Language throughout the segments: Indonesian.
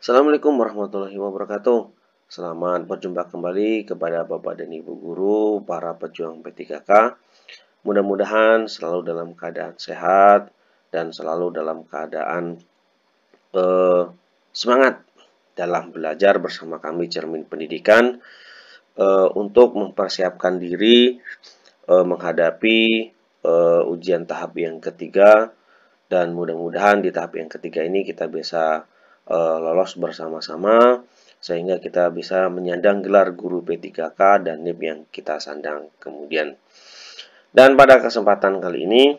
Assalamualaikum warahmatullahi wabarakatuh. Selamat berjumpa kembali kepada Bapak dan Ibu guru, para pejuang P3K. Mudah-mudahan selalu dalam keadaan sehat dan selalu dalam keadaan semangat dalam belajar bersama kami Cermin Pendidikan untuk mempersiapkan diri menghadapi ujian tahap yang ketiga, dan mudah-mudahan di tahap yang ketiga ini kita bisa lolos bersama-sama sehingga kita bisa menyandang gelar guru P3K dan NIP yang kita sandang kemudian. Dan pada kesempatan kali ini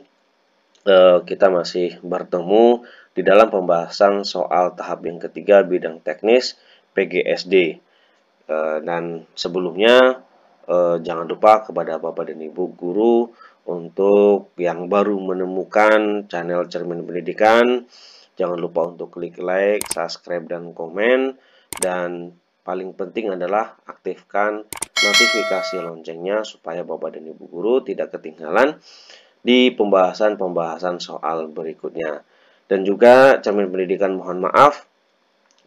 kita masih bertemu di dalam pembahasan soal tahap yang ketiga bidang teknis PGSD. Dan sebelumnya jangan lupa kepada Bapak dan Ibu guru untuk yang baru menemukan channel Cermin Pendidikan, jangan lupa untuk klik like, subscribe, dan komen. Dan paling penting adalah aktifkan notifikasi loncengnya supaya Bapak dan Ibu guru tidak ketinggalan di pembahasan-pembahasan soal berikutnya. Dan juga Cermin Pendidikan mohon maaf,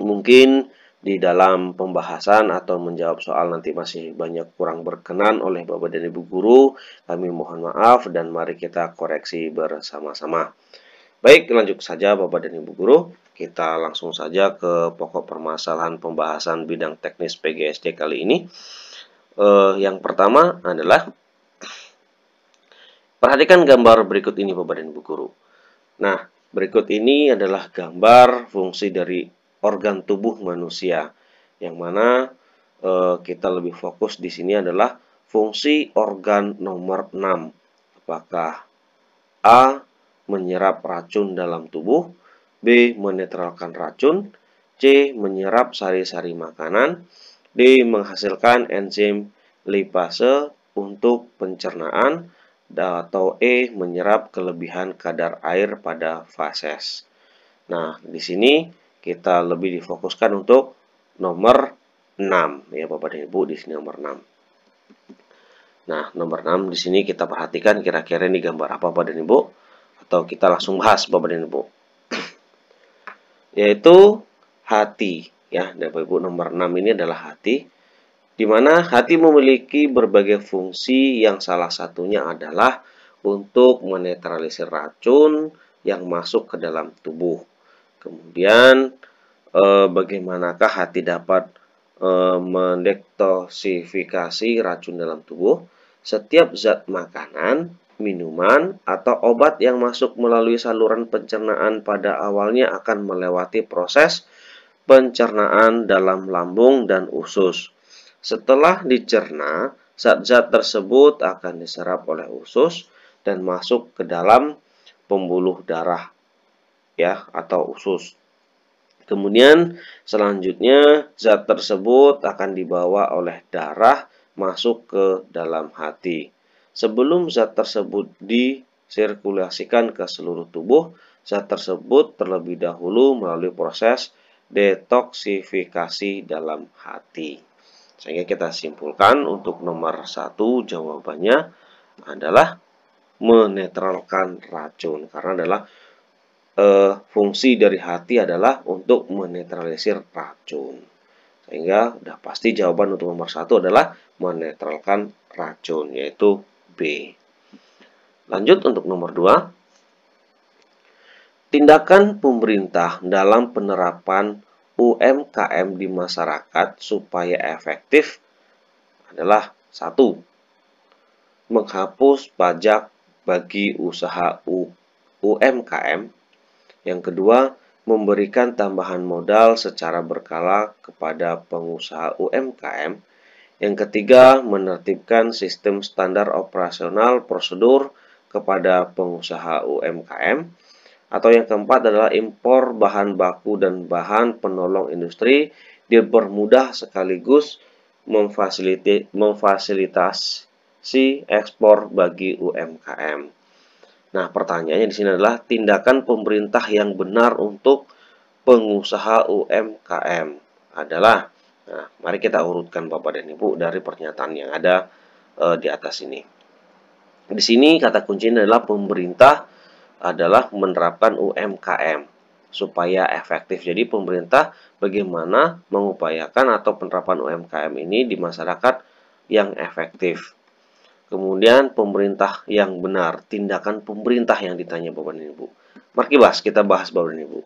mungkin di dalam pembahasan atau menjawab soal nanti masih banyak kurang berkenan oleh Bapak dan Ibu guru. Kami mohon maaf dan mari kita koreksi bersama-sama. Baik, lanjut saja Bapak dan Ibu guru. Kita langsung saja ke pokok permasalahan pembahasan bidang teknis PGSD kali ini. Yang pertama adalah perhatikan gambar berikut ini Bapak dan Ibu guru. Nah, berikut ini adalah gambar fungsi dari organ tubuh manusia, yang mana kita lebih fokus di sini adalah fungsi organ nomor 6. Apakah A. menyerap racun dalam tubuh, B. menetralkan racun, C. menyerap sari-sari makanan, D. menghasilkan enzim lipase untuk pencernaan, atau E. menyerap kelebihan kadar air pada fases. Nah, di sini kita lebih difokuskan untuk nomor 6 ya Bapak dan Ibu, di sini nomor 6. Nah, nomor 6 di sini kita perhatikan kira-kira ini gambar apa Bapak dan Ibu, atau kita langsung bahas Bapak dan Ibu. Yaitu hati ya, Bapak Ibu, nomor 6 ini adalah hati, di mana hati memiliki berbagai fungsi yang salah satunya adalah untuk menetralisir racun yang masuk ke dalam tubuh. Kemudian bagaimanakah hati dapat mendetoksifikasi racun dalam tubuh? Setiap zat makanan, minuman, atau obat yang masuk melalui saluran pencernaan pada awalnya akan melewati proses pencernaan dalam lambung dan usus. Setelah dicerna, zat-zat tersebut akan diserap oleh usus dan masuk ke dalam pembuluh darah ya atau usus. Kemudian selanjutnya zat tersebut akan dibawa oleh darah masuk ke dalam hati. Sebelum zat tersebut disirkulasikan ke seluruh tubuh, zat tersebut terlebih dahulu melalui proses detoksifikasi dalam hati. Sehingga kita simpulkan untuk nomor 1 jawabannya adalah menetralkan racun, karena adalah fungsi dari hati adalah untuk menetralisir racun. Sehingga udah pasti jawaban untuk nomor 1 adalah menetralkan racun, yaitu B. Lanjut untuk nomor 2. Tindakan pemerintah dalam penerapan UMKM di masyarakat supaya efektif adalah 1. Menghapus pajak bagi usaha UMKM. Yang kedua, memberikan tambahan modal secara berkala kepada pengusaha UMKM. Yang ketiga, menertibkan sistem standar operasional prosedur kepada pengusaha UMKM. Atau yang keempat adalah impor bahan baku dan bahan penolong industri dipermudah sekaligus memfasilitasi ekspor bagi UMKM. Nah, pertanyaannya di sini adalah tindakan pemerintah yang benar untuk pengusaha UMKM adalah. Nah, mari kita urutkan Bapak dan Ibu dari pernyataan yang ada di atas ini. Di sini kata kuncinya adalah pemerintah adalah menerapkan UMKM supaya efektif. Jadi pemerintah bagaimana mengupayakan atau penerapan UMKM ini di masyarakat yang efektif. Kemudian pemerintah yang benar, tindakan pemerintah yang ditanya Bapak dan Ibu. Mari kita bahas Bapak dan Ibu.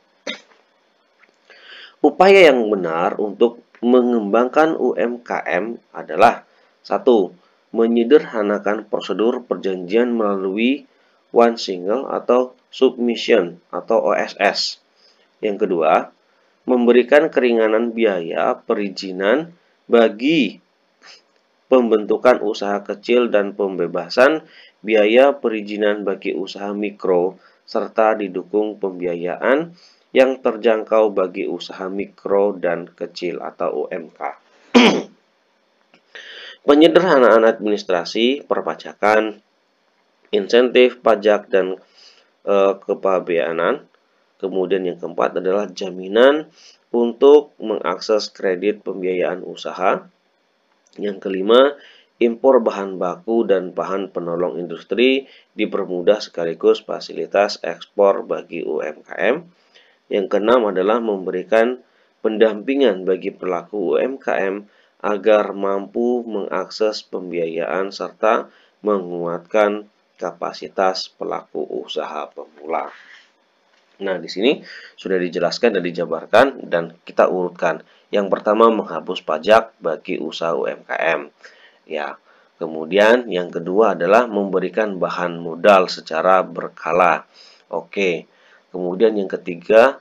Upaya yang benar untuk mengembangkan UMKM adalah 1. Menyederhanakan prosedur perjanjian melalui One Single atau Submission atau OSS. Yang kedua, memberikan keringanan biaya perizinan bagi pembentukan usaha kecil dan pembebasan biaya perizinan bagi usaha mikro, serta didukung pembiayaan yang terjangkau bagi usaha mikro dan kecil atau UMK. Penyederhanaan administrasi, perpajakan, insentif pajak dan kepabeanan. Kemudian yang keempat adalah jaminan untuk mengakses kredit pembiayaan usaha. Yang kelima, impor bahan baku dan bahan penolong industri dipermudah sekaligus fasilitas ekspor bagi UMKM. Yang keenam adalah memberikan pendampingan bagi pelaku UMKM agar mampu mengakses pembiayaan serta menguatkan kapasitas pelaku usaha pemula. Nah, di sini sudah dijelaskan dan dijabarkan dan kita urutkan. Yang pertama, menghapus pajak bagi usaha UMKM. Ya, kemudian yang kedua adalah memberikan bahan modal secara berkala. Oke. Kemudian yang ketiga,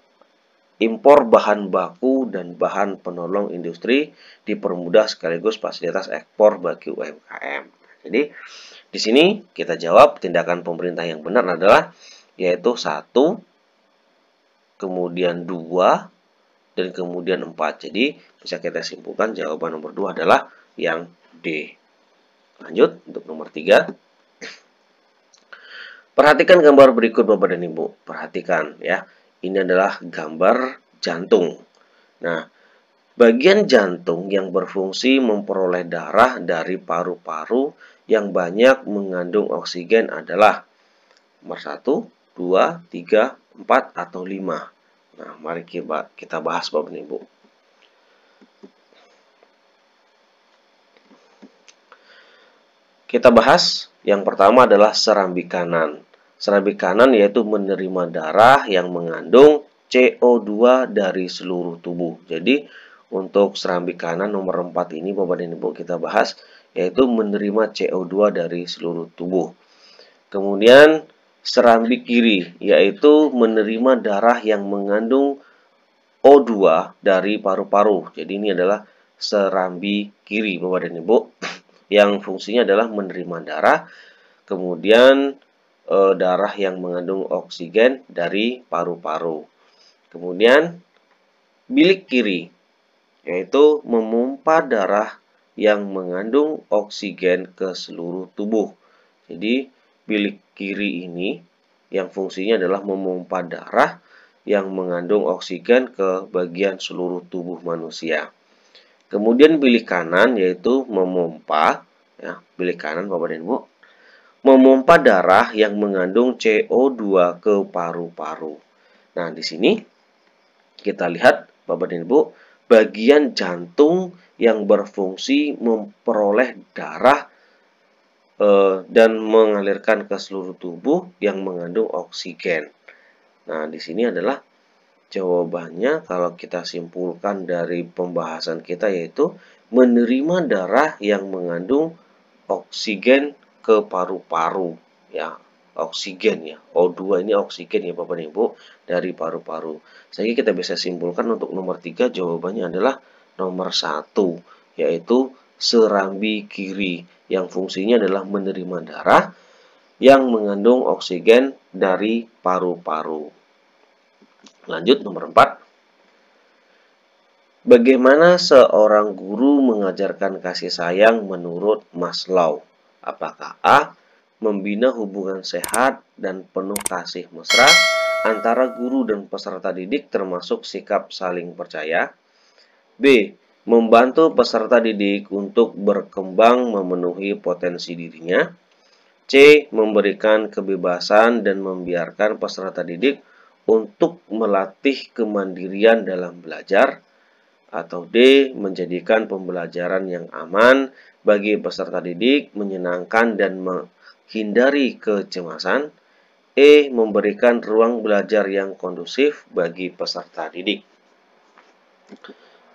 impor bahan baku dan bahan penolong industri dipermudah sekaligus fasilitas ekspor bagi UMKM. Jadi, di sini kita jawab tindakan pemerintah yang benar adalah yaitu 1, kemudian 2, dan kemudian 4. Jadi, bisa kita simpulkan jawaban nomor 2 adalah yang D. Lanjut untuk nomor 3. Perhatikan gambar berikut Bapak dan Ibu. Perhatikan ya. Ini adalah gambar jantung. Nah, bagian jantung yang berfungsi memperoleh darah dari paru-paru yang banyak mengandung oksigen adalah nomor 1, 2, 3, 4, atau 5. Nah, mari kita bahas Bapak dan Ibu. Kita bahas yang pertama adalah serambi kanan. Serambi kanan yaitu menerima darah yang mengandung CO2 dari seluruh tubuh. Jadi untuk serambi kanan nomor 4 ini Bapak dan Ibu kita bahas yaitu menerima CO2 dari seluruh tubuh. Kemudian serambi kiri yaitu menerima darah yang mengandung O2 dari paru-paru. Jadi ini adalah serambi kiri Bapak dan Ibu yang fungsinya adalah menerima darah, kemudian darah yang mengandung oksigen dari paru-paru. Kemudian bilik kiri yaitu memompa darah yang mengandung oksigen ke seluruh tubuh. Jadi bilik kiri ini yang fungsinya adalah memompa darah yang mengandung oksigen ke bagian seluruh tubuh manusia. Kemudian bilik kanan yaitu memompa, ya, bilik kanan Bapak dan Ibu, memompa darah yang mengandung CO2 ke paru-paru. Nah, di sini kita lihat Bapak dan Ibu, bagian jantung yang berfungsi memperoleh darah dan mengalirkan ke seluruh tubuh yang mengandung oksigen. Nah, di sini adalah jawabannya kalau kita simpulkan dari pembahasan kita yaitu menerima darah yang mengandung oksigen ke paru-paru ya, oksigen ya. O2 ini oksigen ya Bapak dan Ibu dari paru-paru. Sehingga kita bisa simpulkan untuk nomor 3 jawabannya adalah nomor 1 yaitu serambi kiri yang fungsinya adalah menerima darah yang mengandung oksigen dari paru-paru. Lanjut nomor 4. Bagaimana seorang guru mengajarkan kasih sayang menurut Maslow? Apakah A. Membina hubungan sehat dan penuh kasih mesra antara guru dan peserta didik termasuk sikap saling percaya. B. Membantu peserta didik untuk berkembang memenuhi potensi dirinya. C. Memberikan kebebasan dan membiarkan peserta didik untuk melatih kemandirian dalam belajar, atau D. menjadikan pembelajaran yang aman bagi peserta didik, menyenangkan dan menghindari kecemasan. E. memberikan ruang belajar yang kondusif bagi peserta didik.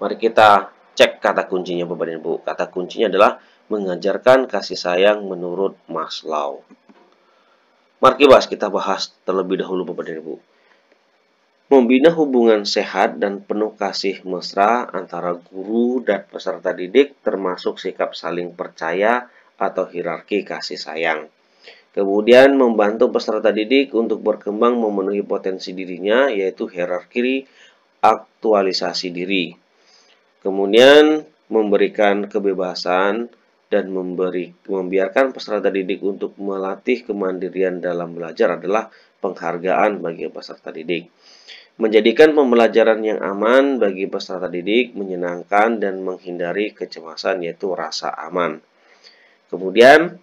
Mari kita cek kata kuncinya Bapak dan Ibu. Kata kuncinya adalah mengajarkan kasih sayang menurut Maslow. Mari kita bahas terlebih dahulu Bapak dan Ibu. Membina hubungan sehat dan penuh kasih mesra antara guru dan peserta didik termasuk sikap saling percaya atau hierarki kasih sayang. Kemudian membantu peserta didik untuk berkembang memenuhi potensi dirinya, yaitu hierarki aktualisasi diri. Kemudian memberikan kebebasan dan membiarkan peserta didik untuk melatih kemandirian dalam belajar adalah penghargaan bagi peserta didik. Menjadikan pembelajaran yang aman bagi peserta didik, menyenangkan dan menghindari kecemasan, yaitu rasa aman. Kemudian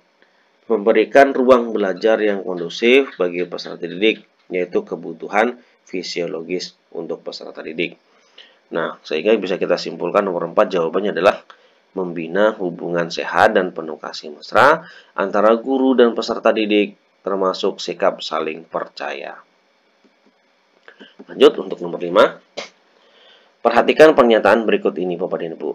memberikan ruang belajar yang kondusif bagi peserta didik, yaitu kebutuhan fisiologis untuk peserta didik. Nah, sehingga bisa kita simpulkan nomor 4 jawabannya adalah membina hubungan sehat dan penuh kasih mesra antara guru dan peserta didik, termasuk sikap saling percaya. Lanjut untuk nomor 5. Perhatikan pernyataan berikut ini Bapak dan Ibu.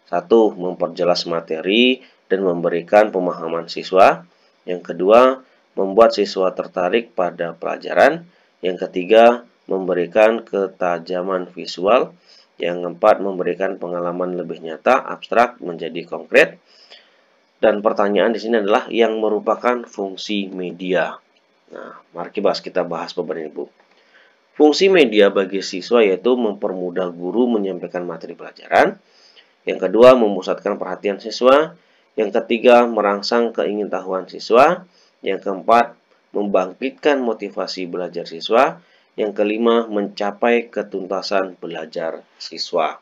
1. Memperjelas materi dan memberikan pemahaman siswa. Yang kedua, membuat siswa tertarik pada pelajaran. Yang ketiga, memberikan ketajaman visual. Yang keempat, memberikan pengalaman lebih nyata, abstrak menjadi konkret. Dan pertanyaan di sini adalah yang merupakan fungsi media. Nah, mari kita bahas Bapak dan Ibu. Fungsi media bagi siswa yaitu mempermudah guru menyampaikan materi pelajaran. Yang kedua, memusatkan perhatian siswa. Yang ketiga, merangsang keingintahuan siswa. Yang keempat, membangkitkan motivasi belajar siswa. Yang kelima, mencapai ketuntasan belajar siswa.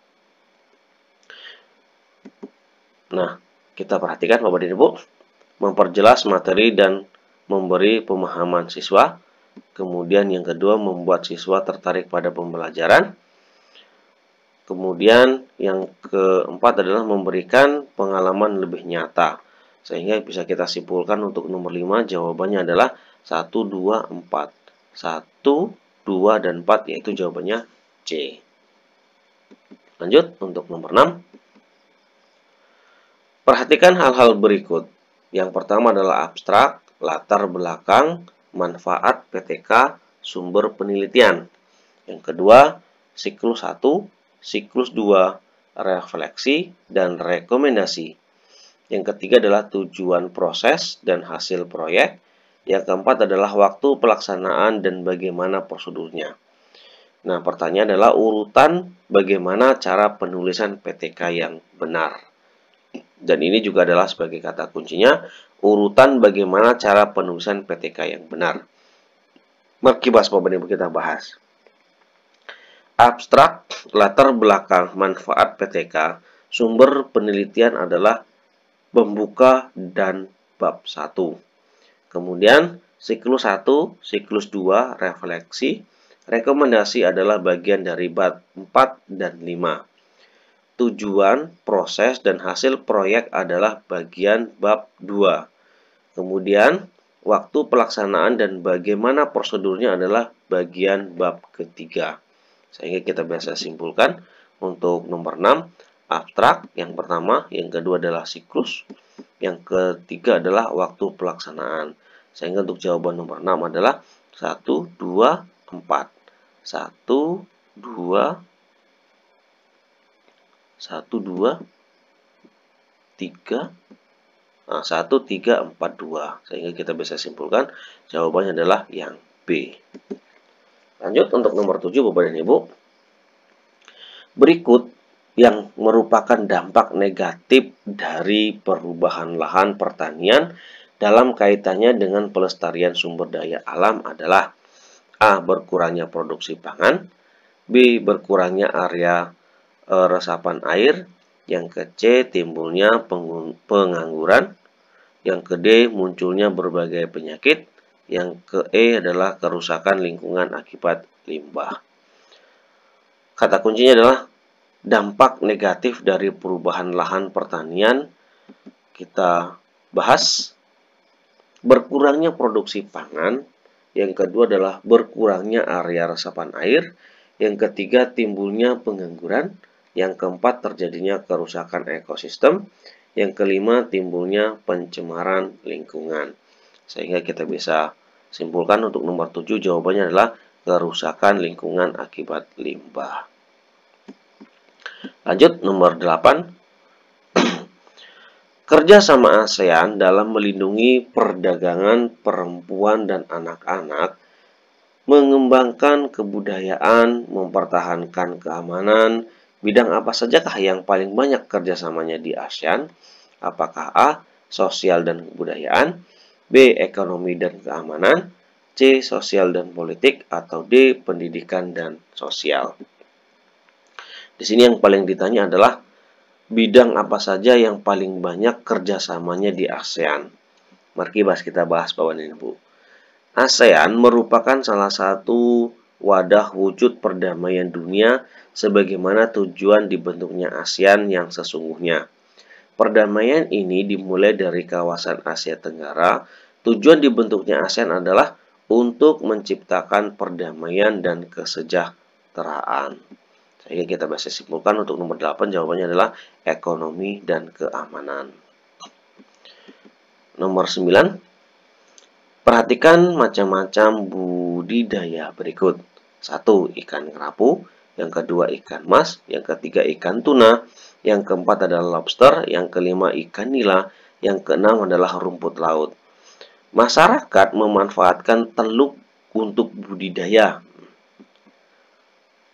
Nah, kita perhatikan Bapak dan Ibu. Memperjelas materi dan memberi pemahaman siswa. Kemudian yang kedua, membuat siswa tertarik pada pembelajaran. Kemudian yang keempat adalah memberikan pengalaman lebih nyata. Sehingga bisa kita simpulkan untuk nomor 5 jawabannya adalah 1, 2, 4. 1, 2, dan 4 yaitu jawabannya C. Lanjut untuk nomor 6. Perhatikan hal-hal berikut. Yang pertama adalah abstrak, latar belakang, manfaat PTK, sumber penelitian. Yang kedua, siklus 1, siklus 2, refleksi, dan rekomendasi. Yang ketiga adalah tujuan proses dan hasil proyek. Yang keempat adalah waktu pelaksanaan dan bagaimana prosedurnya. Nah, pertanyaan adalah urutan bagaimana cara penulisan PTK yang benar. Dan ini juga adalah sebagai kata kuncinya, urutan bagaimana cara penulisan PTK yang benar. Mari kita bahas. Abstrak, latar belakang, manfaat PTK, sumber penelitian adalah pembuka dan bab 1. Kemudian siklus 1, siklus 2, refleksi, rekomendasi adalah bagian dari bab 4 dan 5. Tujuan, proses, dan hasil proyek adalah bagian bab 2. Kemudian waktu pelaksanaan dan bagaimana prosedurnya adalah bagian bab ketiga. Sehingga kita bisa simpulkan untuk nomor 6, abstrak yang pertama, yang kedua adalah siklus, yang ketiga adalah waktu pelaksanaan. Sehingga untuk jawaban nomor 6 adalah 1, 2, 4. 1, 2, 3, 1, 3, 4, 2. Sehingga kita bisa simpulkan jawabannya adalah yang B. Lanjut untuk nomor 7 Bapak dan Ibu. Berikut yang merupakan dampak negatif dari perubahan lahan pertanian dalam kaitannya dengan pelestarian sumber daya alam adalah A. Berkurangnya produksi pangan, B. Berkurangnya area resapan air, yang ke C. Timbulnya pengangguran, yang ke D. Munculnya berbagai penyakit, yang ke E adalah kerusakan lingkungan akibat limbah. Kata kuncinya adalah dampak negatif dari perubahan lahan pertanian. Kita bahas berkurangnya produksi pangan. Yang kedua adalah berkurangnya area resapan air. Yang ketiga timbulnya pengangguran. Yang keempat terjadinya kerusakan ekosistem. Yang kelima timbulnya pencemaran lingkungan. Sehingga kita bisa simpulkan untuk nomor 7 jawabannya adalah kerusakan lingkungan akibat limbah. Lanjut nomor 8. Kerjasama ASEAN dalam melindungi perdagangan perempuan dan anak-anak, mengembangkan kebudayaan, mempertahankan keamanan. Bidang apa sajakah yang paling banyak kerjasamanya di ASEAN? Apakah A. Sosial dan kebudayaan, B. Ekonomi dan keamanan, C. Sosial dan politik, atau D. Pendidikan dan sosial. Di sini yang paling ditanya adalah bidang apa saja yang paling banyak kerjasamanya di ASEAN. Mari kita bahas Bapak dan Ibu. ASEAN merupakan salah satu wadah wujud perdamaian dunia sebagaimana tujuan dibentuknya ASEAN yang sesungguhnya. Perdamaian ini dimulai dari kawasan Asia Tenggara. Tujuan dibentuknya ASEAN adalah untuk menciptakan perdamaian dan kesejahteraan. Sehingga kita bisa simpulkan untuk nomor 8 jawabannya adalah ekonomi dan keamanan. Nomor 9. Perhatikan macam-macam budidaya berikut. 1. Ikan kerapu. Yang kedua ikan mas. Yang ketiga ikan tuna. Yang keempat adalah lobster. Yang kelima ikan nila. Yang keenam adalah rumput laut. Masyarakat memanfaatkan teluk untuk budidaya.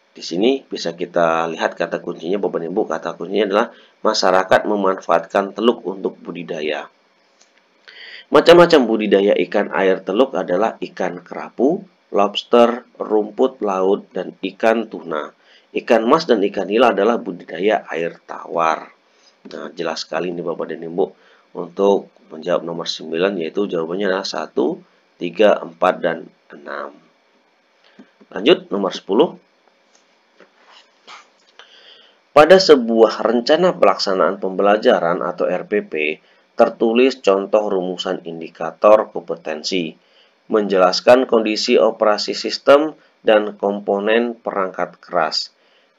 Di sini bisa kita lihat kata kuncinya, Bapak Ibu, kata kuncinya adalah masyarakat memanfaatkan teluk untuk budidaya. Macam-macam budidaya ikan air teluk adalah ikan kerapu, lobster, rumput laut, dan ikan tuna. Ikan mas dan ikan nila adalah budidaya air tawar. Nah, jelas sekali nih Bapak dan Ibu untuk menjawab nomor 9, yaitu jawabannya adalah 1, 3, 4, dan 6. Lanjut nomor 10. Pada sebuah rencana pelaksanaan pembelajaran atau RPP, tertulis contoh rumusan indikator kompetensi, menjelaskan kondisi operasi sistem dan komponen perangkat keras.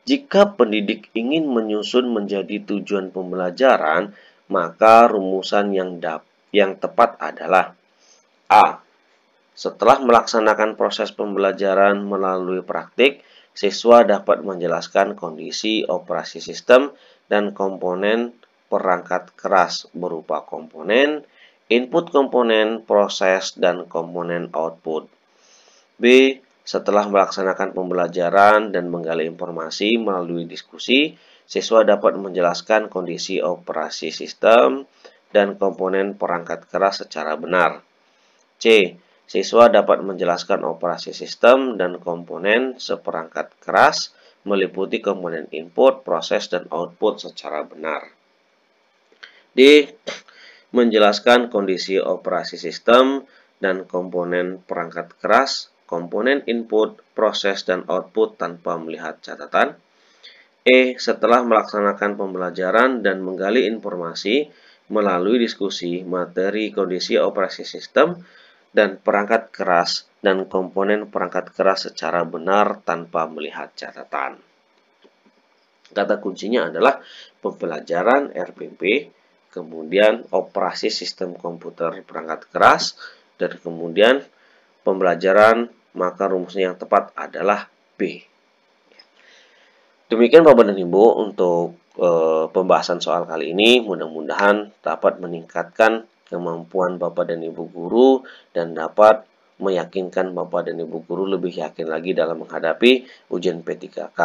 Jika pendidik ingin menyusun menjadi tujuan pembelajaran, maka rumusan yang tepat adalah A. Setelah melaksanakan proses pembelajaran melalui praktik, siswa dapat menjelaskan kondisi operasi sistem dan komponen perangkat keras berupa komponen, input komponen, proses, dan komponen output. B. Setelah melaksanakan pembelajaran dan menggali informasi melalui diskusi, siswa dapat menjelaskan kondisi operasi sistem dan komponen perangkat keras secara benar. C. Siswa dapat menjelaskan operasi sistem dan komponen seperangkat keras meliputi komponen input, proses, dan output secara benar. D. Menjelaskan kondisi operasi sistem dan komponen perangkat keras, komponen input, proses, dan output tanpa melihat catatan. E. Setelah melaksanakan pembelajaran dan menggali informasi melalui diskusi materi kondisi operasi sistem dan perangkat keras dan komponen perangkat keras secara benar tanpa melihat catatan. Kata kuncinya adalah pembelajaran RPP, kemudian operasi sistem komputer perangkat keras, dan kemudian pembelajaran, maka rumusnya yang tepat adalah B. Demikian Bapak dan Ibu untuk pembahasan soal kali ini. Mudah-mudahan dapat meningkatkan kemampuan Bapak dan Ibu guru dan dapat meyakinkan Bapak dan Ibu guru lebih yakin lagi dalam menghadapi ujian P3K.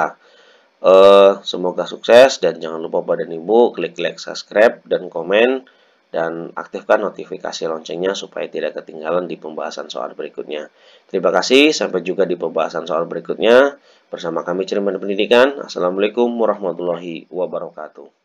Semoga sukses dan jangan lupa Bapak dan Ibu klik like, subscribe, dan komen dan aktifkan notifikasi loncengnya supaya tidak ketinggalan di pembahasan soal berikutnya. Terima kasih, sampai jumpa di pembahasan soal berikutnya bersama kami Cermin Pendidikan. Assalamualaikum warahmatullahi wabarakatuh.